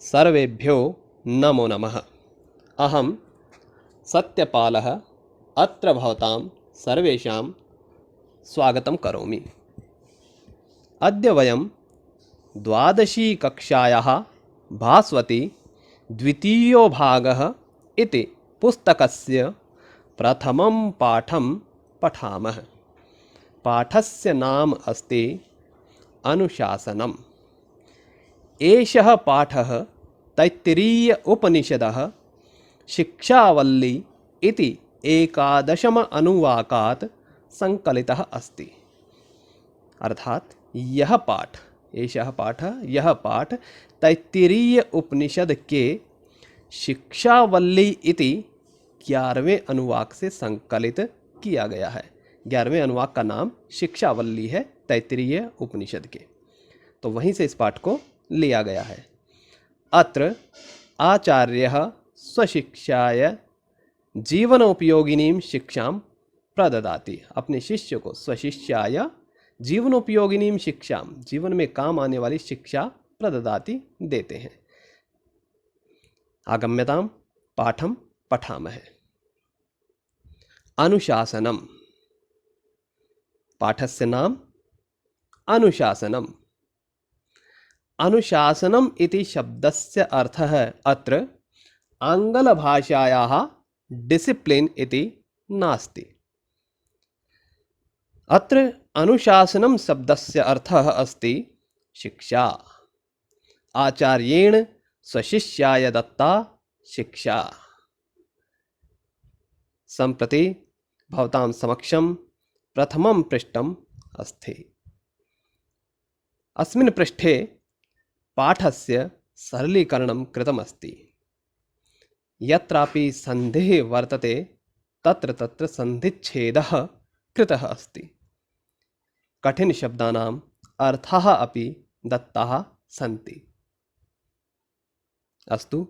सर्वेभ्यो नमो नमः। अहं सत्यपालः अत्र भवतां सर्वेषां स्वागतं करोमि। अद्य वयं द्वादशीकक्षायाः भास्वती द्वितीयो भागः इति पुस्तकस्य प्रथमं पाठं पठामः। पाठस्य नाम अस्ति अनुशासनम्। एषः पाठः तैत्तिरीय उपनिषदः शिक्षावल्ली इति 11 अनुवाकात् संकलितः अस्ति। अर्थात यह पाठ तैत्तिरीय उपनिषद के शिक्षावल्ली इति 11वें अनुवाक से संकलित किया गया है। 11वें अनुवाक का नाम शिक्षावल्ली है तैत्तिरीय उपनिषद के, तो वहीं से इस पाठ को लिया गया है। अत्र आचार्यः स्वशिष्याय जीवनोपयोगिनीं शिक्षां प्रददाति। अपने शिष्य को स्वशिष्याय जीवनोपयोगिनीं शिक्षां, जीवन में काम आने वाली शिक्षा प्रददाति, देते हैं। आगम्यतां पाठं पठामः। अनुशासनम्। पाठस्य नाम अनुशासनम्। अनुशासनम् इति शब्दस्य अर्थः अत्र आङ्ग्लभाषायाः डिसिप्लिन् इति नास्ति। अत्र अनुशासनं शब्दस्य अर्थः अस्ति शिक्षा। आचार्येण स्वशिष्याय दत्ता शिक्षा। सम्प्रति भवतां समक्षं प्रथमं पृष्ठम् अस्ति। अस्मिन् पृष्ठे पाठस्य सरलीकरणं कृतमस्ति। यत्रापि सन्धिः वर्तते तत्र तत्र सन्धिच्छेदः कृतः अस्ति। कठिनशब्दानाम् अर्थाः अपि दत्ताः सन्ति। अस्तु,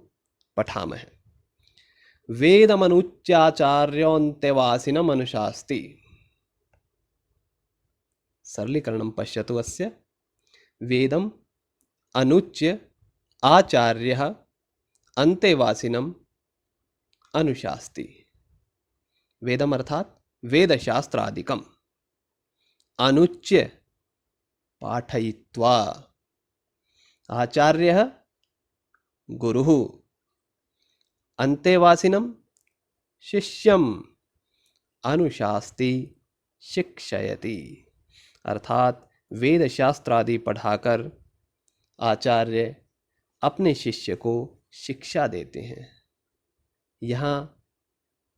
पठामः। वेदमनुच्याचार्योऽन्त्यवासिनम् अनुशास्ति। सरलीकरणं पश्यतु अस्य। वेदम् अनुच्य आचार्यः अन्तेवासिनम् अनुशास्ति। वेदम् अर्थात वेदशास्त्रादिकम्। अनुच्य पाठयित्वा। आचार्यः गुरुः। अन्तेवासिनं शिष्यम् अनुशास्ति, शिक्षयति। अर्थात वेदशास्त्रादि पढ़ाकर आचार्य अपने शिष्य को शिक्षा देते हैं। यहाँ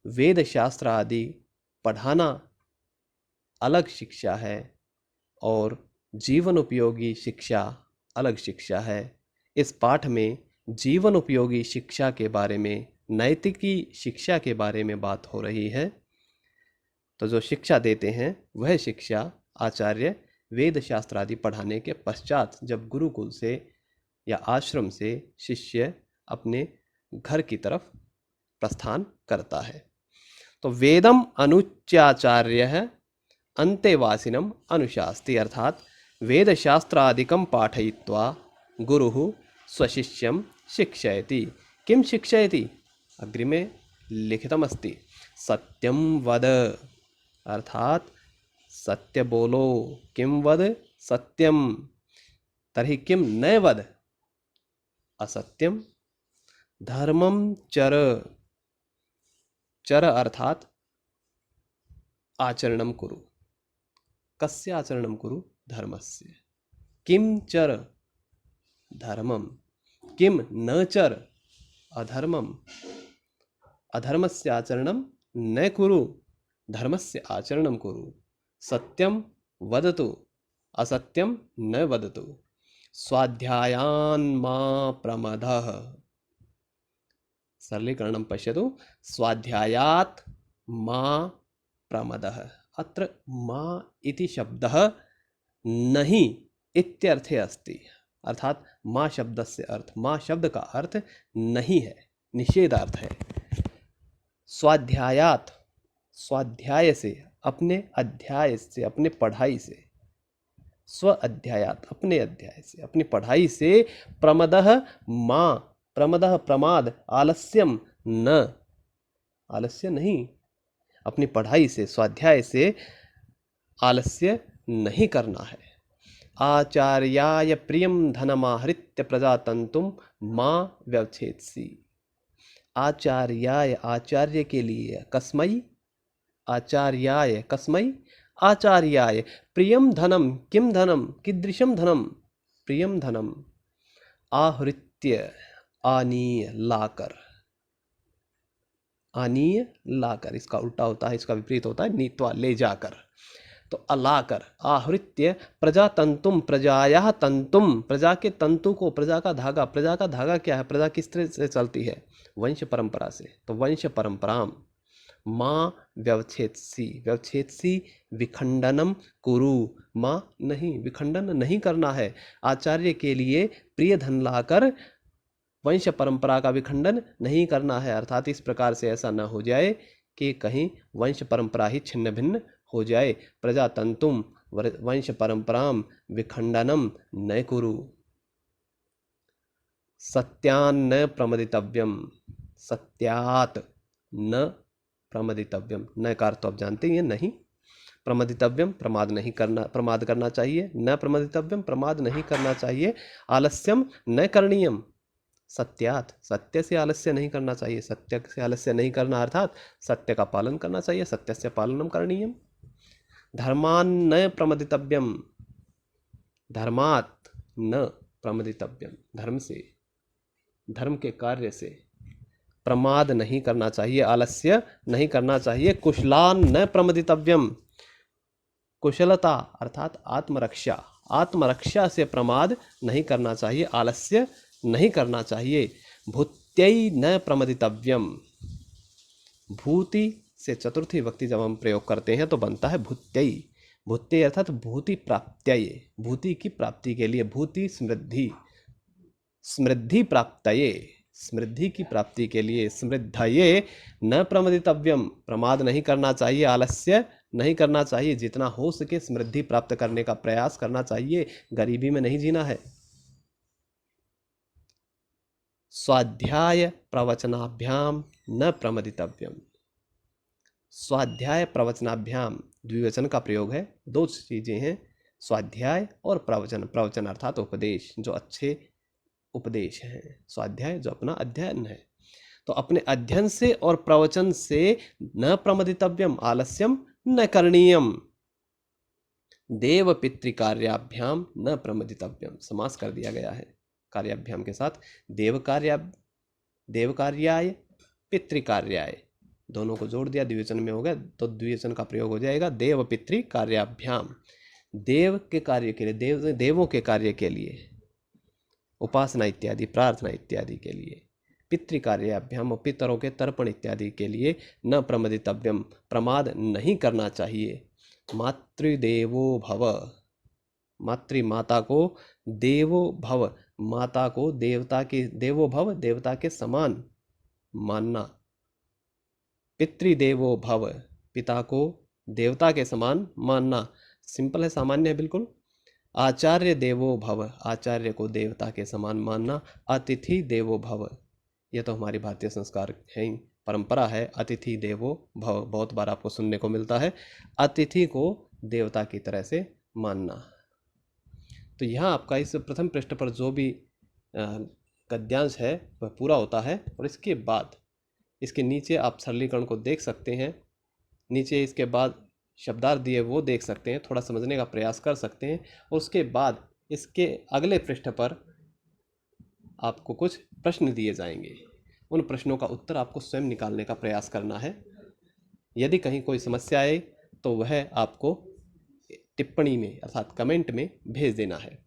वेदशास्त्र आदि पढ़ाना अलग शिक्षा है और जीवन उपयोगी शिक्षा अलग शिक्षा है। इस पाठ में जीवन उपयोगी शिक्षा के बारे में, नैतिकी शिक्षा के बारे में बात हो रही है। तो जो शिक्षा देते हैं वह शिक्षा आचार्य वेद शास्त्र आदि पढ़ाने के पश्चात जब गुरुकुल से या आश्रम से शिष्य अपने घर की तरफ प्रस्थान करता है। तो वेदम अनुच्याचार्यः अन्तेवासिनम् अनुशास्ति। अर्थात वेदशास्त्रादिकं पाठयित्वा गुरुः स्वशिष्यं शिक्षयति। किं शिक्षयति? अग्रिमे लिखितमस्ति, सत्यं वद। अर्थात सत्य बोलो। किं वद? सत्यम। तर्हि किं न वद? असत्यम। धर्मं चर। चर अर्थात आचरणं कुरु। कस्य आचरणं कुरु? धर्मस्य। किं चर? धर्मं। किं न चर? अधर्मम्। अधर्मस्य आचरणं न कुरु, धर्मस्य आचरणं कुरु। सत्यं वदतु, असत्यं न वदतु। स्वाध्यायान् मा प्रमदः। सरलीकरणं पश्यतु। स्वाध्यायात् मा प्रमदः। अत्र मा इति शब्दः नहीं इत्यर्थे अस्ति। अर्थात मा शब्दस्य अर्थ, मा शब्द का अर्थ नहीं है, निषेधार्थ है। स्वाध्यायात, स्वाध्याय से, अपने अध्याय से, अपने पढ़ाई से। स्व अध्यायात, अपने अध्याय से, अपनी पढ़ाई से, प्रमदः माँ, प्रमदः प्रमाद, आलस्यम न, आलस्य नहीं, अपनी पढ़ाई से, स्वाध्याय से आलस्य नहीं करना है। आचार्याय प्रियम धनमाहृत्य प्रजातंतुम माँ व्यवच्छेदसी। आचार्याय, आचार्य के लिए, कस्मै, आचार्याय, कस्मै, आचार्याय, प्रियम धनम, किम धनम, कीदृशम धनम, प्रियम धनम, आहृत्य, आनीय, लाकर, आनीय लाकर, इसका उल्टा होता है, इसका विपरीत होता है नीत्वा, ले जाकर, तो अलाकर, आहृत्य, प्रजातंतुम, प्रजाया तंतुम, प्रजा के तंतु को, प्रजा का धागा, प्रजा का धागा क्या है, प्रजा किस तरह से चलती है, वंश परंपरा से, तो वंश परंपराम, माँ व्यवच्छेदसी, व्यवच्छेदसी विखंडनम कुरु, माँ नहीं, विखंडन नहीं करना है, आचार्य के लिए प्रिय धन लाकर वंश परंपरा का विखंडन नहीं करना है, अर्थात इस प्रकार से ऐसा न हो जाए कि कहीं वंश परंपरा ही छिन्न भिन्न हो जाए। प्रजातंतुम, वंश परंपराम, विखंडनम न कुरु। सत्यान न प्रमदितव्यम, सत्यात न प्रमदितव्यम, न का अर्थ तो आप जानते हैं नहीं, प्रमदितव्यम, प्रमाद नहीं करना, प्रमाद करना चाहिए, न प्रमदितव्यम, प्रमाद नहीं करना चाहिए, आलस्यम न करणीयम, सत्यात, सत्य से आलस्य नहीं करना चाहिए, सत्य से आलस्य नहीं करना अर्थात सत्य का पालन करना चाहिए, सत्य से पालनम करणीयम। धर्मान न प्रमदितव्यम, धर्मात् न प्रमदितव्यम, धर्म से, धर्म के कार्य से प्रमाद नहीं करना चाहिए, आलस्य नहीं करना चाहिए। कुशलान न प्रमदितव्यम, कुशलता अर्थात आत्मरक्षा, आत्मरक्षा से प्रमाद नहीं करना चाहिए, आलस्य नहीं करना चाहिए। भूत्यै न प्रमदितव्यम, भूति से चतुर्थी विभक्ति जब हम प्रयोग करते हैं तो बनता है भूत्यै, भूत्यै अर्थात भूति प्राप्त्यै, भूति की प्राप्ति के लिए, भूति समृद्धि, समृद्धि प्राप्तये, समृद्धि की प्राप्ति के लिए, समृद्धये न प्रमदितव्यम, प्रमाद नहीं करना चाहिए, आलस्य नहीं करना चाहिए, जितना हो सके समृद्धि प्राप्त करने का प्रयास करना चाहिए, गरीबी में नहीं जीना है। स्वाध्याय प्रवचनाभ्याम न प्रमदितव्यम, स्वाध्याय प्रवचनाभ्याम, द्विवचन का प्रयोग है, दो चीजें हैं, स्वाध्याय और प्रवचन, प्रवचन अर्थात उपदेश, जो अच्छे उपदेश हैं, स्वाध्याय जो अपना अध्ययन है, तो अपने अध्ययन से और प्रवचन से न प्रमदितव्यम, आलस्यम न करणीयम। देव पितृकार्याभ्याम न प्रमदितव्यम, समास कर दिया गया है कार्याभ्याम के साथ, देव कार्याय, पितृकार्याय, दोनों को जोड़ दिया, द्विवचन में हो गया, तो द्विवचन का प्रयोग हो जाएगा देव पितृकार्याभ्याम, देव के कार्य के लिए, देवों के कार्य के लिए, उपासना इत्यादि, प्रार्थना इत्यादि के लिए, पितृकार्याभ्याम और पितरों के तर्पण इत्यादि के लिए न प्रमदितव्यम, प्रमाद नहीं करना चाहिए। मातृदेवो भव, मातृमाता को देवो भव, माता को देवता के, देवो भव देवता के समान मानना। पितृदेवो भव, पिता को देवता के समान मानना, सिंपल है, सामान्य है बिल्कुल। आचार्य देवो भव, आचार्य को देवता के समान मानना। अतिथि देवो भव, यह तो हमारी भारतीय संस्कार है, परंपरा है, अतिथि देवो भव, बहुत बार आपको सुनने को मिलता है, अतिथि को देवता की तरह से मानना। तो यहाँ आपका इस प्रथम पृष्ठ पर जो भी गद्यांश है वह पूरा होता है, और इसके बाद इसके नीचे आप सरलीकरण को देख सकते हैं, नीचे इसके बाद शब्दार्थ दिए वो देख सकते हैं, थोड़ा समझने का प्रयास कर सकते हैं, और उसके बाद इसके अगले पृष्ठ पर आपको कुछ प्रश्न दिए जाएंगे, उन प्रश्नों का उत्तर आपको स्वयं निकालने का प्रयास करना है। यदि कहीं कोई समस्या आए तो वह आपको टिप्पणी में अर्थात कमेंट में भेज देना है।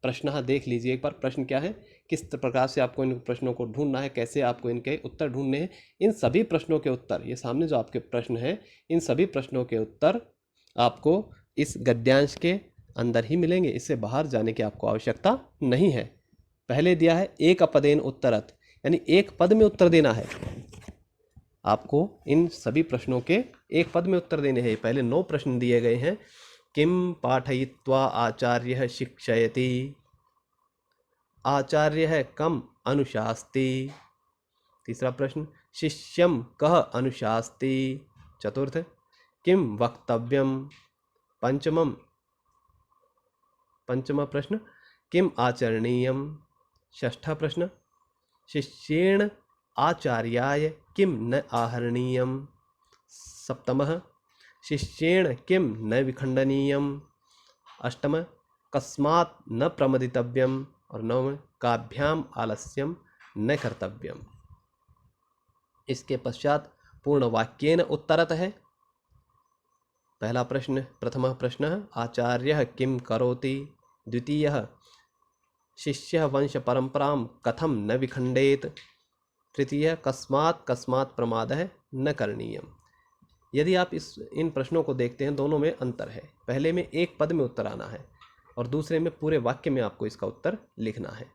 प्रश्न देख लीजिए एक बार, प्रश्न क्या है, किस प्रकार से आपको इन प्रश्नों को ढूंढना है, कैसे आपको इनके उत्तर ढूंढने हैं। इन सभी प्रश्नों के उत्तर, ये सामने जो आपके प्रश्न हैं, इन सभी प्रश्नों के उत्तर आपको इस गद्यांश के अंदर ही मिलेंगे, इससे बाहर जाने की आपको आवश्यकता नहीं है। पहले दिया है एक पदेन उत्तरत, यानी एक पद में उत्तर देना है आपको, इन सभी प्रश्नों के एक पद में उत्तर देने हैं। पहले 9 प्रश्न दिए गए हैं, किं पाठयित्वा आचार्यः शिक्षयति। आचार्यः कम अनुशास्ति। तीसरा प्रश्न, शिष्यं कः अनुशास्ति। चतुर्थ, किं वक्तव्यम। पंचम प्रश्न, किम आचरणीयम। षष्ठः प्रश्न, शिष्येण आचार्याय किम न आहरणीयम। सप्तमः, शिष्येण किम न विखंडनीयम। अष्टमः, कस्मात् न प्रमदितव्यम। और नवमः, काभ्याम आलस्यम न कर्तव्यम। इसके पश्चात पूर्ण वाक्येन उत्तरतः। पहला प्रश्न, प्रथमः प्रश्नः, आचार्यः किं करोति। द्वितीयः, शिष्यः वंश परंपरां कथं न विखंडेत। तृतीय, कस्मात् प्रमादः न करणीयम। यदि आप इन प्रश्नों को देखते हैं, दोनों में अंतर है। पहले में एक पद में उत्तर आना है और दूसरे में पूरे वाक्य में आपको इसका उत्तर लिखना है।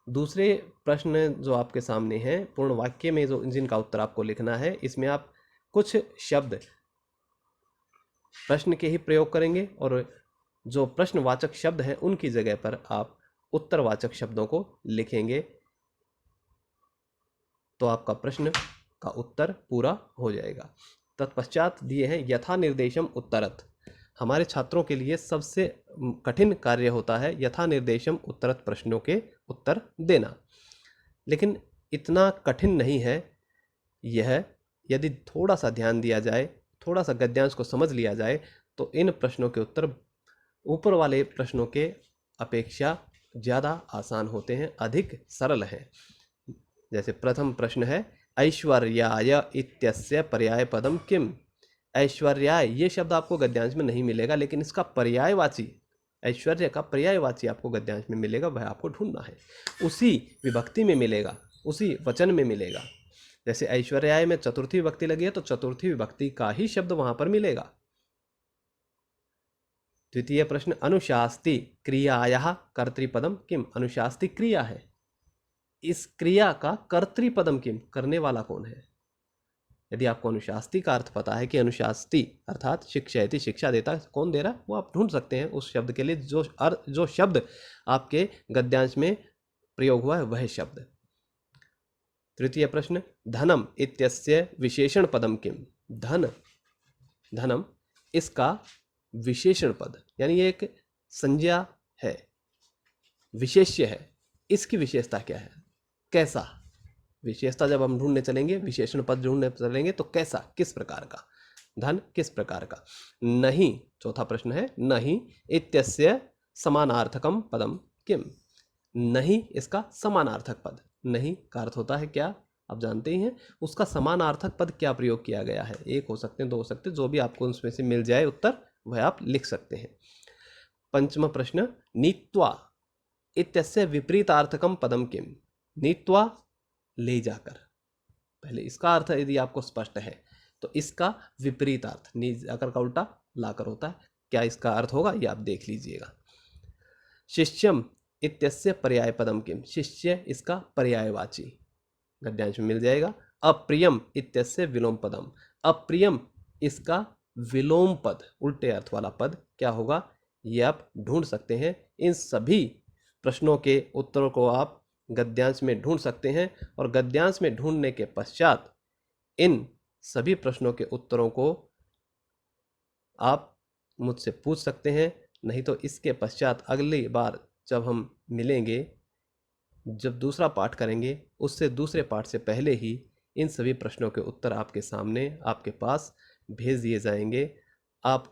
दूसरे प्रश्न जो आपके सामने हैं, पूर्ण वाक्य में जो जिनका उत्तर आपको लिखना है, इसमें आप कुछ शब्द प्रश्न के ही प्रयोग करेंगे और जो प्रश्नवाचक शब्द हैं उनकी जगह पर आप उत्तरवाचक शब्दों को लिखेंगे, तो आपका प्रश्न का उत्तर पूरा हो जाएगा। तत्पश्चात दिए हैं यथा निर्देशम उत्तरत। हमारे छात्रों के लिए सबसे कठिन कार्य होता है यथा निर्देशम उत्तरत प्रश्नों के उत्तर देना, लेकिन इतना कठिन नहीं है यह। यदि थोड़ा सा ध्यान दिया जाए, थोड़ा सा गद्यांश को समझ लिया जाए, तो इन प्रश्नों के उत्तर ऊपर वाले प्रश्नों के अपेक्षा ज़्यादा आसान होते हैं, अधिक सरल हैं। जैसे प्रथम प्रश्न है, ऐश्वर्याय इत्यस्य पर्याय पदम किम। ऐश्वर्याय ये शब्द आपको गद्यांश में नहीं मिलेगा, लेकिन इसका पर्यायवाची, ऐश्वर्य का पर्यायवाची आपको गद्यांश में मिलेगा, वह आपको ढूंढना है। उसी विभक्ति में मिलेगा, उसी वचन में मिलेगा। जैसे ऐश्वर्याय में चतुर्थी विभक्ति लगी है, तो चतुर्थी विभक्ति का ही शब्द वहां पर मिलेगा। द्वितीय प्रश्न, अनुशास्ति क्रियायाः कर्तृपदम किम। अनुशास्ति क्रिया है, इस क्रिया का कर्तृपदम किम, करने वाला कौन है। यदि आपको अनुशास्ति का अर्थ पता है कि अनुशास्ति अर्थात शिक्षयति, शिक्षा देता, कौन दे रहा है, वो आप ढूंढ सकते हैं उस शब्द के लिए जो शब्द आपके गद्यांश में प्रयोग हुआ है वह शब्द। तृतीय प्रश्न, धनम इत्यस्य विशेषण पदम किम। धनम इसका विशेषण पद, यानी ये एक संज्ञा है, विशेष्य है, इसकी विशेषता क्या है, कैसा। विशेषता जब हम ढूंढने चलेंगे, विशेषण पद ढूंढने चलेंगे, तो कैसा, किस प्रकार का, धन किस प्रकार का। नहीं, चौथा प्रश्न है, नहीं इत्यस्य समानार्थकम पदम किम। नहीं इसका समानार्थक पद, नहीं का अर्थ होता है क्या, आप जानते ही हैं। उसका समानार्थक पद क्या प्रयोग किया गया है, एक हो सकते हैं, दो हो सकते हैं, जो भी आपको उसमें से मिल जाए उत्तर वह आप लिख सकते हैं। पंचम प्रश्न, नीत्वा इत्यस्य विपरीतार्थकम पदम किम। नीत्वा ले जाकर, पहले इसका अर्थ यदि आपको स्पष्ट है तो इसका विपरीत अर्थ, नी जाकर का उल्टा लाकर होता है, क्या इसका अर्थ होगा ये आप देख लीजिएगा। शिष्यम इत्यस्य पर्याय पदम किम। शिष्य इसका पर्यायवाची गद्यांश में मिल जाएगा। अप्रियम इत्यस्य विलोम पदम। अप्रियम इसका विलोम पद, उल्टे अर्थ वाला पद क्या होगा, ये आप ढूंढ सकते हैं। इन सभी प्रश्नों के उत्तरों को आप गद्यांश में ढूंढ सकते हैं और गद्यांश में ढूंढने के पश्चात इन सभी प्रश्नों के उत्तरों को आप मुझसे पूछ सकते हैं। नहीं तो इसके पश्चात अगली बार जब हम मिलेंगे, जब दूसरा पाठ करेंगे, उससे दूसरे पाठ से पहले ही इन सभी प्रश्नों के उत्तर आपके सामने, आपके पास भेज दिए जाएंगे। आप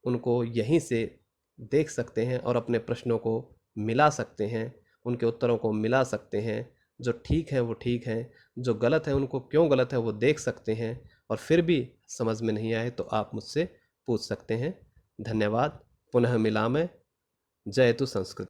उनको यहीं से देख सकते हैं और अपने प्रश्नों को मिला सकते हैं, उनके उत्तरों को मिला सकते हैं। जो ठीक है वो ठीक है, जो गलत है उनको क्यों गलत है वो देख सकते हैं, और फिर भी समझ में नहीं आए तो आप मुझसे पूछ सकते हैं। धन्यवाद। पुनः मिलामः। जयतु संस्कृत।